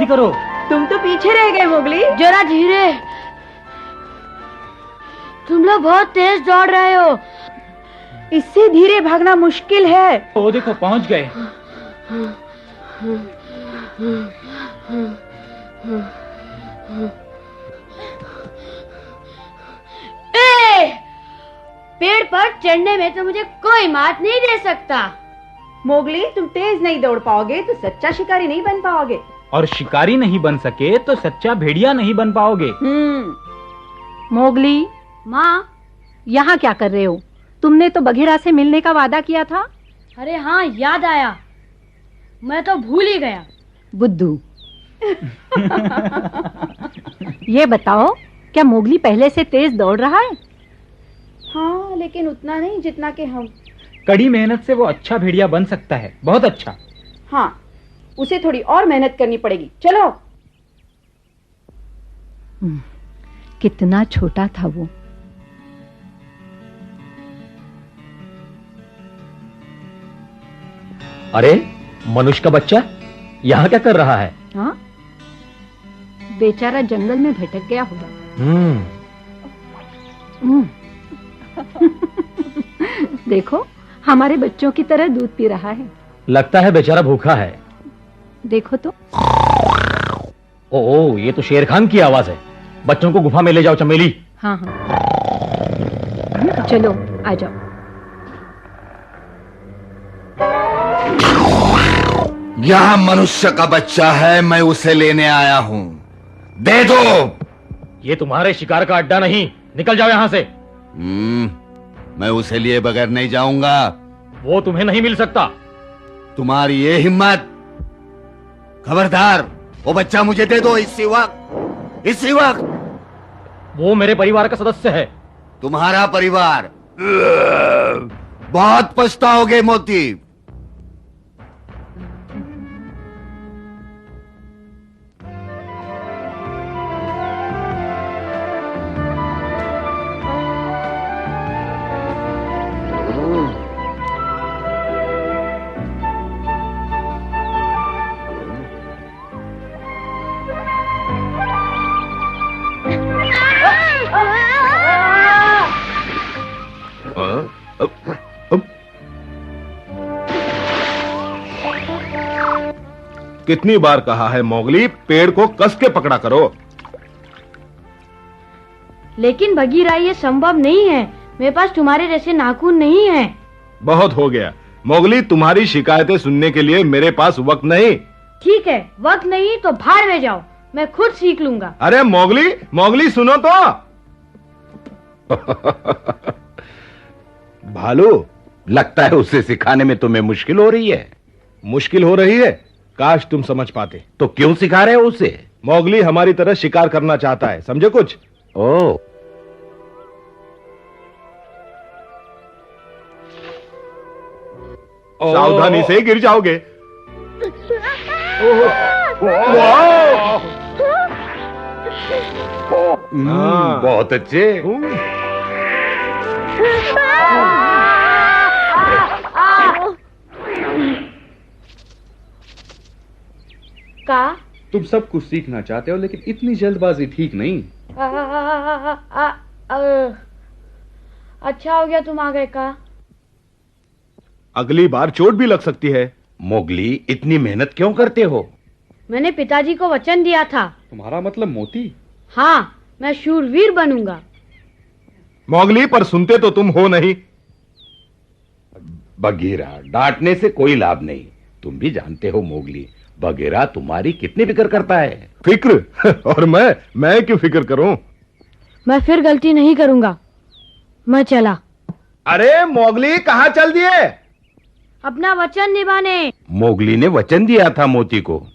जल्दी करो। तुम तो पीछे रह गए मोगली। जरा धीरे, तुम लोग बहुत तेज दौड़ रहे हो। इससे धीरे भागना मुश्किल है। वो देखो पहुंच गए। पेड़ पर चढ़ने में तो मुझे कोई मात नहीं दे सकता। मोगली, तुम तेज नहीं दौड़ पाओगे तो सच्चा शिकारी नहीं बन पाओगे। और शिकारी नहीं बन सके तो सच्चा भेड़िया नहीं बन पाओगे। मोगली, माँ, यहाँ क्या कर रहे हो? तुमने तो बघीरा से मिलने का वादा किया था। अरे हाँ, याद आया, मैं तो भूल ही गया। बुद्धू। ये बताओ, क्या मोगली पहले से तेज दौड़ रहा है? हाँ, लेकिन उतना नहीं जितना कि हम। कड़ी मेहनत से वो अच्छा भेड़िया बन सकता है, बहुत अच्छा। हाँ, उसे थोड़ी और मेहनत करनी पड़ेगी। चलो। कितना छोटा था वो। अरे, मनुष्य का बच्चा यहाँ क्या कर रहा है? हाँ, बेचारा जंगल में भटक गया होगा। देखो, हमारे बच्चों की तरह दूध पी रहा है। लगता है बेचारा भूखा है। देखो तो। ओह, ये तो शेर खान की आवाज है। बच्चों को गुफा में ले जाओ चमेली। हाँ हाँ, चलो आ जाओ। यह मनुष्य का बच्चा है, मैं उसे लेने आया हूं। दे दो। ये तुम्हारे शिकार का अड्डा नहीं, निकल जाओ यहाँ से। मैं उसे लिए बगैर नहीं जाऊंगा। वो तुम्हें नहीं मिल सकता। तुम्हारी ये हिम्मत? खबरदार, वो बच्चा मुझे दे दो इसी वक्त, इसी वक्त। वो मेरे परिवार का सदस्य है। तुम्हारा परिवार? बहुत पछताओगे मोती। कितनी बार कहा है मोगली, पेड़ को कस के पकड़ा करो। लेकिन बगीरा, ये संभव नहीं है। मेरे पास तुम्हारे जैसे नाखून नहीं है। बहुत हो गया मोगली, तुम्हारी शिकायतें सुनने के लिए मेरे पास वक्त नहीं। ठीक है, वक्त नहीं तो भाड़ में जाओ, मैं खुद सीख लूंगा। अरे मोगली, मोगली सुनो तो। भालू, लगता है उसे सिखाने में तुम्हें मुश्किल हो रही है। मुश्किल हो रही है? काश तुम समझ पाते। तो क्यों सिखा रहे हो उसे? मोगली हमारी तरह शिकार करना चाहता है, समझे कुछ? ओह, सावधानी से गिर जाओगे। बहुत अच्छे। का तुम सब कुछ सीखना चाहते हो, लेकिन इतनी जल्दबाजी ठीक नहीं। अच्छा हो गया तुम आ गए का। अगली बार चोट भी लग सकती है। मोगली, इतनी मेहनत क्यों करते हो? मैंने पिताजी को वचन दिया था। तुम्हारा मतलब मोती? हाँ, मैं शूरवीर बनूंगा। मोगली, पर सुनते तो तुम हो नहीं। बघीरा, डांटने से कोई लाभ नहीं। तुम भी जानते हो मोगली, बघीरा तुम्हारी कितनी फिक्र करता है। फिक्र? और मैं क्यों फिक्र करूं? मैं फिर गलती नहीं करूंगा। मैं चला। अरे मोगली, कहां चल दिए? अपना वचन निभाने। मोगली ने वचन दिया था मोती को।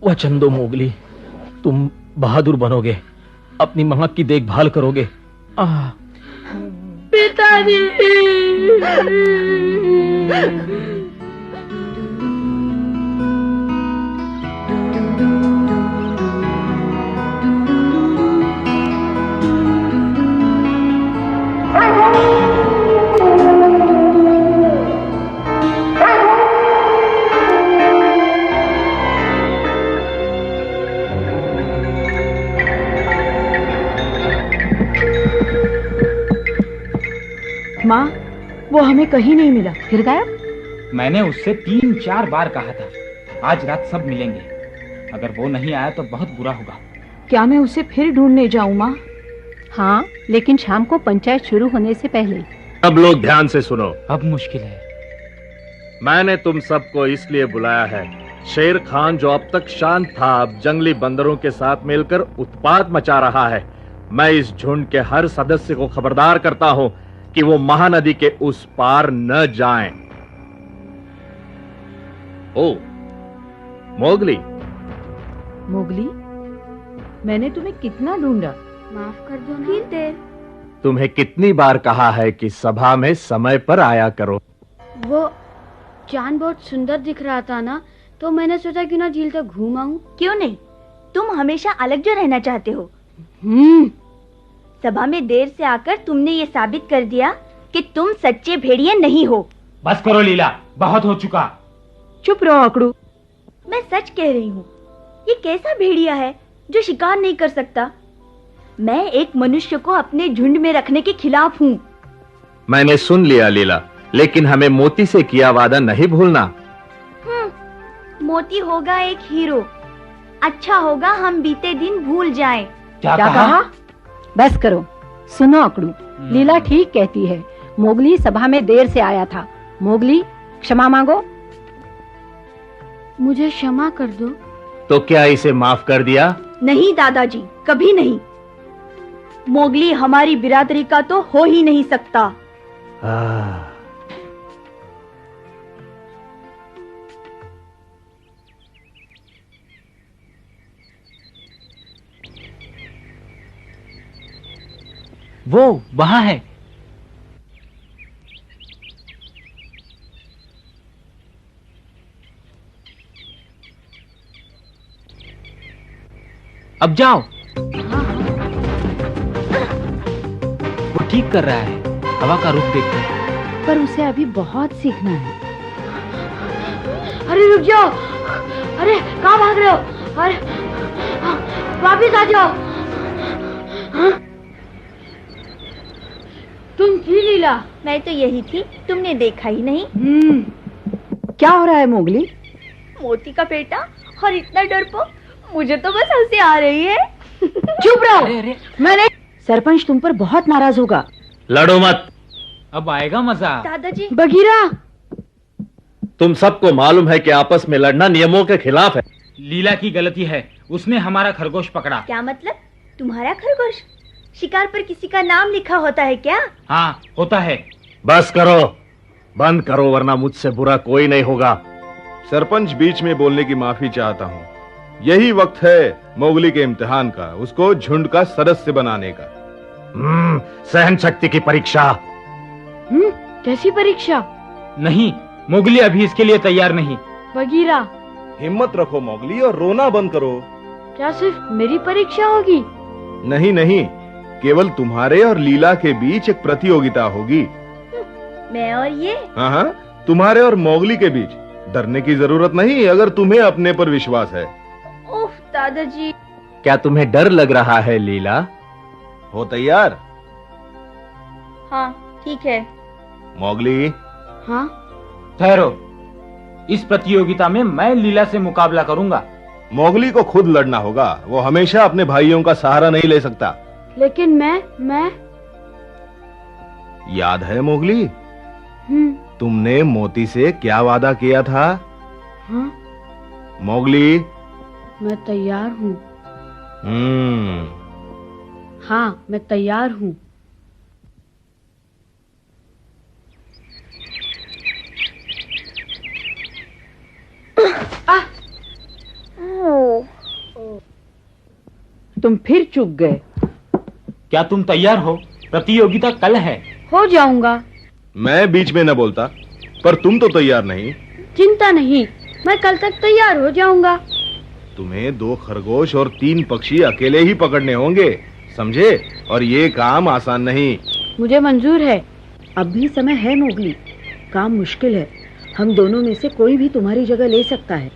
वचन दो मोगली, तुम बहादुर बनोगे, अपनी मां की देखभाल करोगे। पिताजी। वो हमें कहीं नहीं मिला। फिर गायब? मैंने उससे 3-4 बार कहा था आज रात सब मिलेंगे। अगर वो नहीं आया तो बहुत बुरा होगा। क्या मैं उसे फिर ढूंढने जाऊं माँ? हाँ, लेकिन शाम को पंचायत शुरू होने से पहले। सब लोग ध्यान से सुनो। अब मुश्किल है। मैंने तुम सबको इसलिए बुलाया है, शेर खान जो अब तक शांत था अब जंगली बंदरों के साथ मिलकर उत्पात मचा रहा है। मैं इस झुंड के हर सदस्य को खबरदार करता हूं कि वो महानदी के उस पार न जाएं। ओ मोगली, मोगली, मैंने तुम्हें कितना ढूंढा। माफ कर दो ना। तुम्हें कितनी बार कहा है कि सभा में समय पर आया करो। वो चांद बहुत सुंदर दिख रहा था ना, तो मैंने सोचा क्यों ना झील तक घूम आऊं। क्यों नहीं, तुम हमेशा अलग जो रहना चाहते हो। सभा में देर से आकर तुमने ये साबित कर दिया कि तुम सच्चे भेड़िए नहीं हो। बस करो लीला, बहुत हो चुका। चुप रहो अकड़ू। मैं सच कह रही हूँ, ये कैसा भेड़िया है जो शिकार नहीं कर सकता। मैं एक मनुष्य को अपने झुंड में रखने के खिलाफ हूँ। मैंने सुन लिया लीला, लेकिन हमें मोती से किया वादा नहीं भूलना। मोती होगा एक हीरो। अच्छा होगा हम बीते दिन भूल जाएं। क्या क्या कहा? बस करो। सुनो अकड़ू, लीला ठीक कहती है। मोगली सभा में देर से आया था। मोगली, क्षमा मांगो। मुझे क्षमा कर दो। तो क्या इसे माफ कर दिया? नहीं दादाजी, कभी नहीं। मोगली हमारी बिरादरी का तो हो ही नहीं सकता। वो वहां है। अब जाओ। वो ठीक कर रहा है, हवा का रुख देखकर। पर उसे अभी बहुत सीखना है। अरे रुक जाओ। अरे कहाँ भाग रहे हो? अरे वापिस आ जाओ। हाँ? तुम थी लीला? मैं तो यही थी, तुमने देखा ही नहीं। क्या हो रहा है मोगली? मोती का बेटा और इतना डरपोक, मुझे तो बस हंसी आ रही है। चुप रहो। अरे मैंने सरपंच तुम पर बहुत नाराज होगा। लड़ो मत। अब आएगा मजा। दादाजी, बगीरा, तुम सबको मालूम है कि आपस में लड़ना नियमों के खिलाफ है। लीला की गलती है, उसने हमारा खरगोश पकड़ा। क्या मतलब? तुम्हारा खरगोश? शिकार पर किसी का नाम लिखा होता है क्या? हाँ, होता है। बस करो, बंद करो, वरना मुझसे बुरा कोई नहीं होगा। सरपंच, बीच में बोलने की माफी चाहता हूँ। यही वक्त है मोगली के इम्तिहान का, उसको झुंड का सदस्य बनाने का। सहन शक्ति की परीक्षा। कैसी परीक्षा? नहीं, मोगली अभी इसके लिए तैयार नहीं। बगीरा, हिम्मत रखो मोगली और रोना बंद करो। क्या सिर्फ मेरी परीक्षा होगी? नहीं नहीं, केवल तुम्हारे और लीला के बीच एक प्रतियोगिता होगी। मैं और ये? हाँ, तुम्हारे और मोगली के बीच। डरने की जरूरत नहीं अगर तुम्हें अपने पर विश्वास है। ओह दादाजी। क्या तुम्हें डर लग रहा है लीला? हो तैयार? हाँ ठीक है। मोगली, हाँ? ठहरो, इस प्रतियोगिता में मैं लीला से मुकाबला करूंगा। मोगली को खुद लड़ना होगा, वो हमेशा अपने भाइयों का सहारा नहीं ले सकता। लेकिन मैं याद है मोगली, तुमने मोती से क्या वादा किया था? हाँ? मोगली, मैं तैयार हूँ। हाँ, मैं तैयार हूँ। तुम फिर चूक गए। क्या तुम तैयार हो? प्रतियोगिता कल है। हो जाऊंगा। मैं बीच में न बोलता, पर तुम तो तैयार नहीं। चिंता नहीं, मैं कल तक तैयार हो जाऊंगा। तुम्हें 2 खरगोश और 3 पक्षी अकेले ही पकड़ने होंगे, समझे? और ये काम आसान नहीं। मुझे मंजूर है। अब भी समय है मोगली, काम मुश्किल है। हम दोनों में से कोई भी तुम्हारी जगह ले सकता है।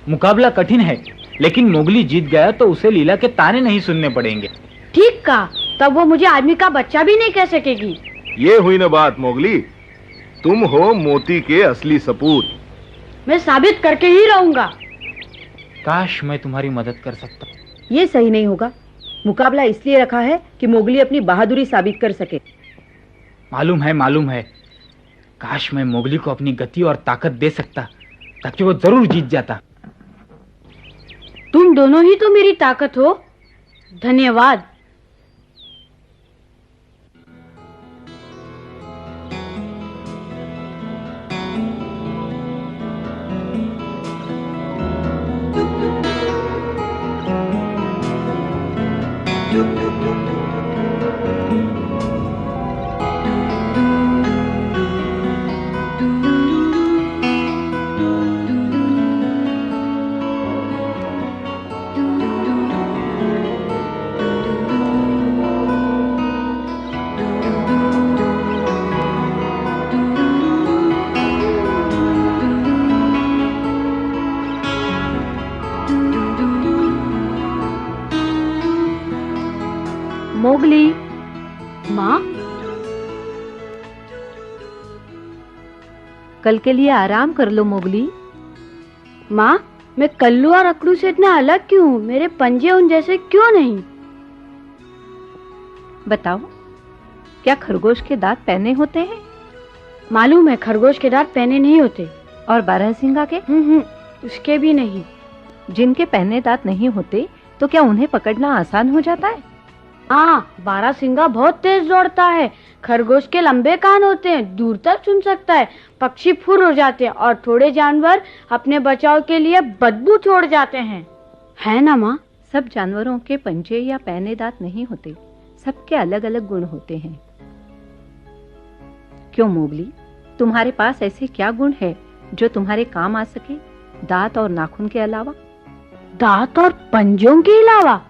मुकाबला कठिन है, लेकिन मोगली जीत गया तो उसे लीला के ताने नहीं सुनने पड़ेंगे। ठीक कहा, तब वो मुझे आदमी का बच्चा भी नहीं कह सकेगी। ये हुई ना बात मोगली। तुम हो मोती के असली सपूत। मैं साबित करके ही रहूंगा। काश मैं तुम्हारी मदद कर सकता। ये सही नहीं होगा। मुकाबला इसलिए रखा है कि मोगली अपनी बहादुरी साबित कर सके। मालूम है। काश मैं मोगली को अपनी गति और ताकत दे सकता, ताकि वो जरूर जीत जाता। तुम दोनों ही तो मेरी ताकत हो। धन्यवाद। मोगली, माँ, कल के लिए आराम कर लो मोगली। माँ, मैं कल्लू और अकड़ू से इतना अलग क्यों हूँ? मेरे पंजे उन जैसे क्यों नहीं? बताओ, क्या खरगोश के दांत पहने होते हैं? मालूम है, खरगोश के दांत पहने नहीं होते। और बारहसिंगा के? उसके भी नहीं। जिनके पहने दांत नहीं होते तो क्या उन्हें पकड़ना आसान हो जाता है? हाँ, बारहसिंगा बहुत तेज दौड़ता है। खरगोश के लंबे कान होते हैं, दूर तक सुन सकता है। पक्षी फुर हो जाते हैं और थोड़े जानवर अपने बचाव के लिए बदबू छोड़ जाते हैं। है ना माँ? सब जानवरों के पंजे या पहने दांत नहीं होते, सबके अलग अलग गुण होते हैं। क्यों मोगली, तुम्हारे पास ऐसे क्या गुण है जो तुम्हारे काम आ सके, दांत और नाखून के अलावा? दांत और पंजों के अलावा?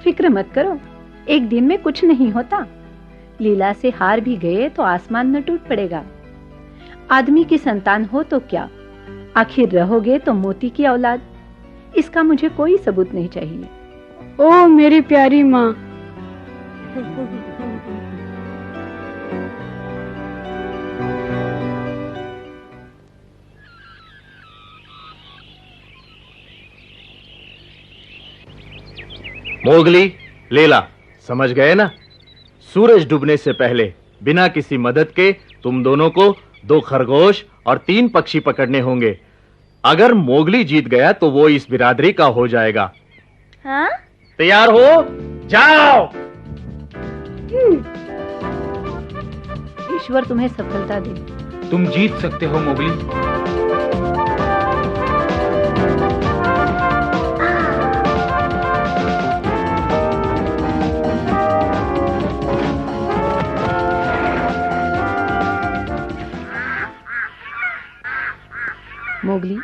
फिक्र मत करो, एक दिन में कुछ नहीं होता। लीला से हार भी गए तो आसमान न टूट पड़ेगा। आदमी की संतान हो तो क्या, आखिर रहोगे तो मोती की औलाद। इसका मुझे कोई सबूत नहीं चाहिए। ओ मेरी प्यारी माँ। मोगली, लीला, समझ गए ना? सूरज डूबने से पहले बिना किसी मदद के तुम दोनों को 2 खरगोश और 3 पक्षी पकड़ने होंगे। अगर मोगली जीत गया तो वो इस बिरादरी का हो जाएगा। हाँ? तैयार हो? जाओ। ईश्वर तुम्हें सफलता दे। तुम जीत सकते हो मोगली। मोगली,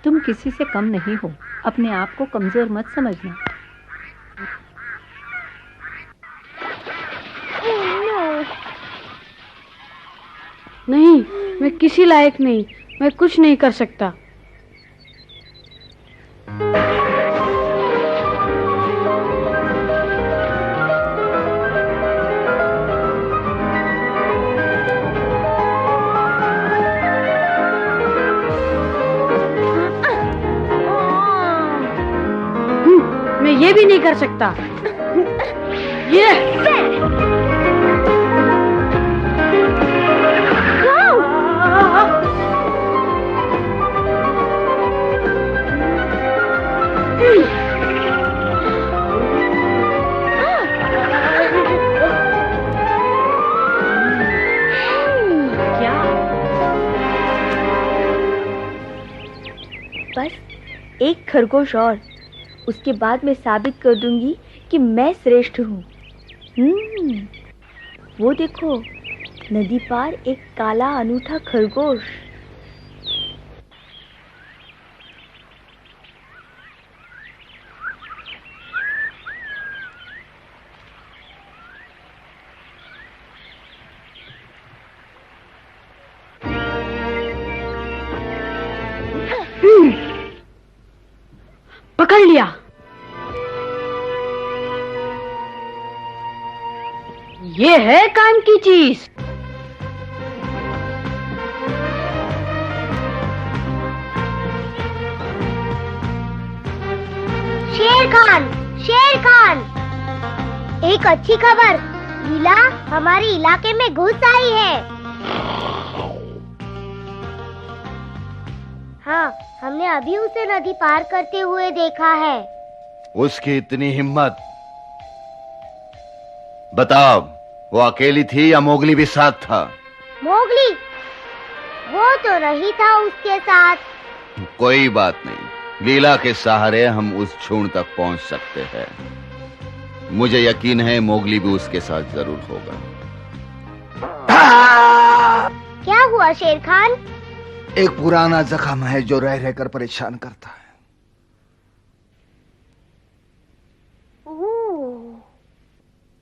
तुम किसी से कम नहीं हो, अपने आप को कमजोर मत समझना। नहीं, मैं किसी लायक नहीं, मैं कुछ नहीं कर सकता। मैं ये भी नहीं कर सकता। ये बस एक खरगोश और, उसके बाद मैं साबित कर दूंगी कि मैं श्रेष्ठ हूँ। वो देखो, नदी पार एक काला अनूठा खरगोश। पकड़ लिया। ये है काम की चीज। शेर खान, एक अच्छी खबर, लीला हमारे इलाके में घुस आई है। हाँ, हमने अभी उसे नदी पार करते हुए देखा है। उसकी इतनी हिम्मत! बताओ, वो अकेली थी या मोगली भी साथ था? मोगली, वो तो नहीं था उसके साथ। कोई बात नहीं, लीला के सहारे हम उस झुंड तक पहुंच सकते हैं। मुझे यकीन है मोगली भी उसके साथ जरूर होगा। क्या हुआ शेर खान? एक पुराना जख्म है जो रह रहकर परेशान करता है।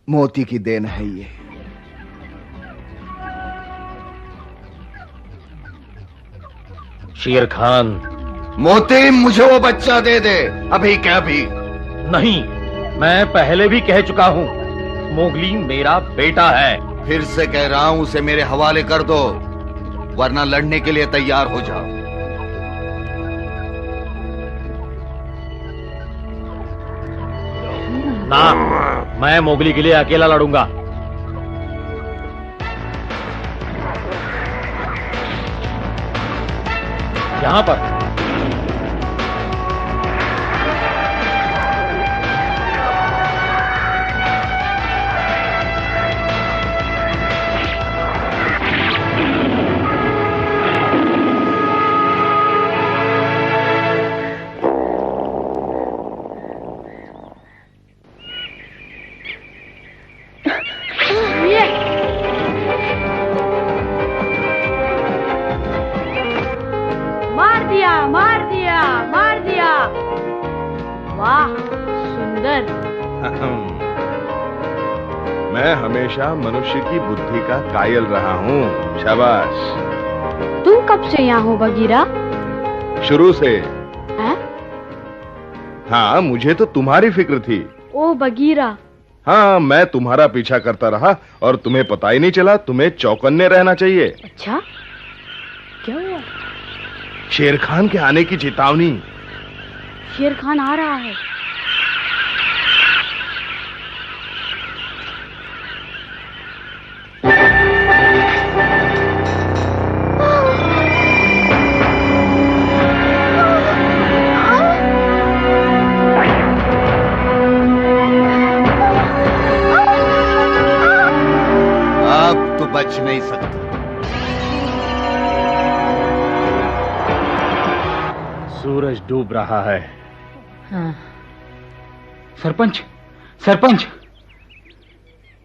मोती की देन है ये। शेर खान, मोती, मुझे वो बच्चा दे दे, अभी क्या भी। नहीं, मैं पहले भी कह चुका हूँ, मोगली मेरा बेटा है। फिर से कह रहा हूं, उसे मेरे हवाले कर दो, वरना लड़ने के लिए तैयार हो जाओ। ना, मैं मोगली के लिए अकेला लड़ूंगा। यहां पर मार दिया। वाह, सुंदर। मैं हमेशा मनुष्य की बुद्धि का कायल रहा हूँ। शाबाश। तुम कब से यहाँ हो बगीरा? शुरू से। हैं? हाँ, मुझे तो तुम्हारी फिक्र थी। ओ बगीरा। हाँ, मैं तुम्हारा पीछा करता रहा और तुम्हें पता ही नहीं चला। तुम्हें चौकन्ने रहना चाहिए। अच्छा, क्या हुआ? शेर खान के आने की चेतावनी। शेर खान आ रहा है। अब तो बच नहीं सकता। सूरज डूब रहा है। हाँ। सरपंच, सरपंच।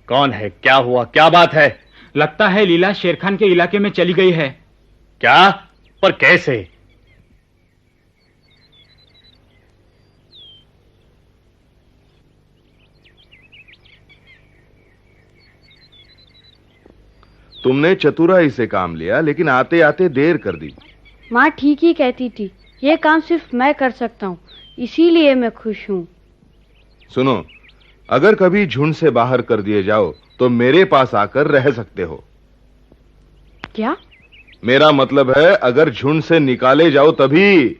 कौन है? क्या हुआ? क्या बात है? लगता है लीला शेर खान के इलाके में चली गई है। क्या? पर कैसे? तुमने चतुराई से काम लिया, लेकिन आते आते देर कर दी। माँ ठीक ही कहती थी, ये काम सिर्फ मैं कर सकता हूँ, इसीलिए मैं खुश हूँ। सुनो, अगर कभी झुंड से बाहर कर दिए जाओ तो मेरे पास आकर रह सकते हो। क्या? मेरा मतलब है, अगर झुंड से निकाले जाओ तभी।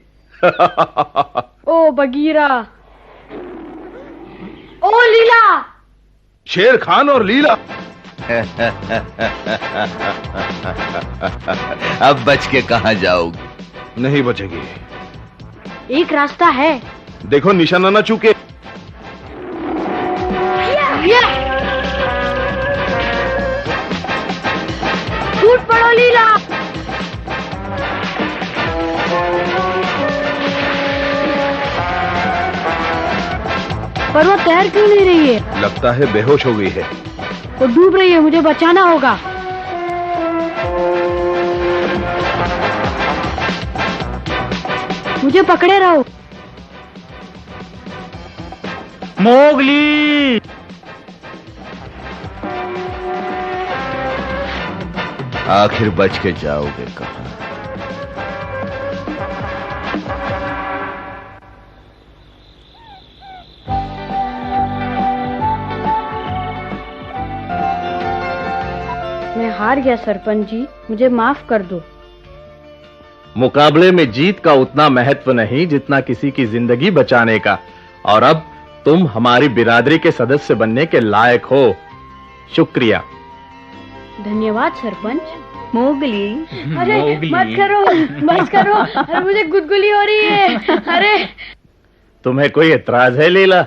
ओ बगीरा। ओ लीला। शेर खान और लीला। अब बच के कहां जाओगी? नहीं बचेगी। एक रास्ता है। देखो निशाना ना चूके। टूट पड़ो लीला। पर वो तैर क्यों नहीं रही है? लगता है बेहोश हो गई है। वो डूब रही है, मुझे बचाना होगा। मुझे पकड़े रहो। मोगली। आखिर बच के जाओगे कहां? मैं हार गया सरपंच जी, मुझे माफ कर दो। मुकाबले में जीत का उतना महत्व नहीं जितना किसी की जिंदगी बचाने का। और अब तुम हमारी बिरादरी के सदस्य बनने के लायक हो। शुक्रिया। धन्यवाद सरपंच। मोगली, अरे मत करो, अरे मुझे गुदगुली हो रही है। अरे तुम्हें कोई एतराज है लीला?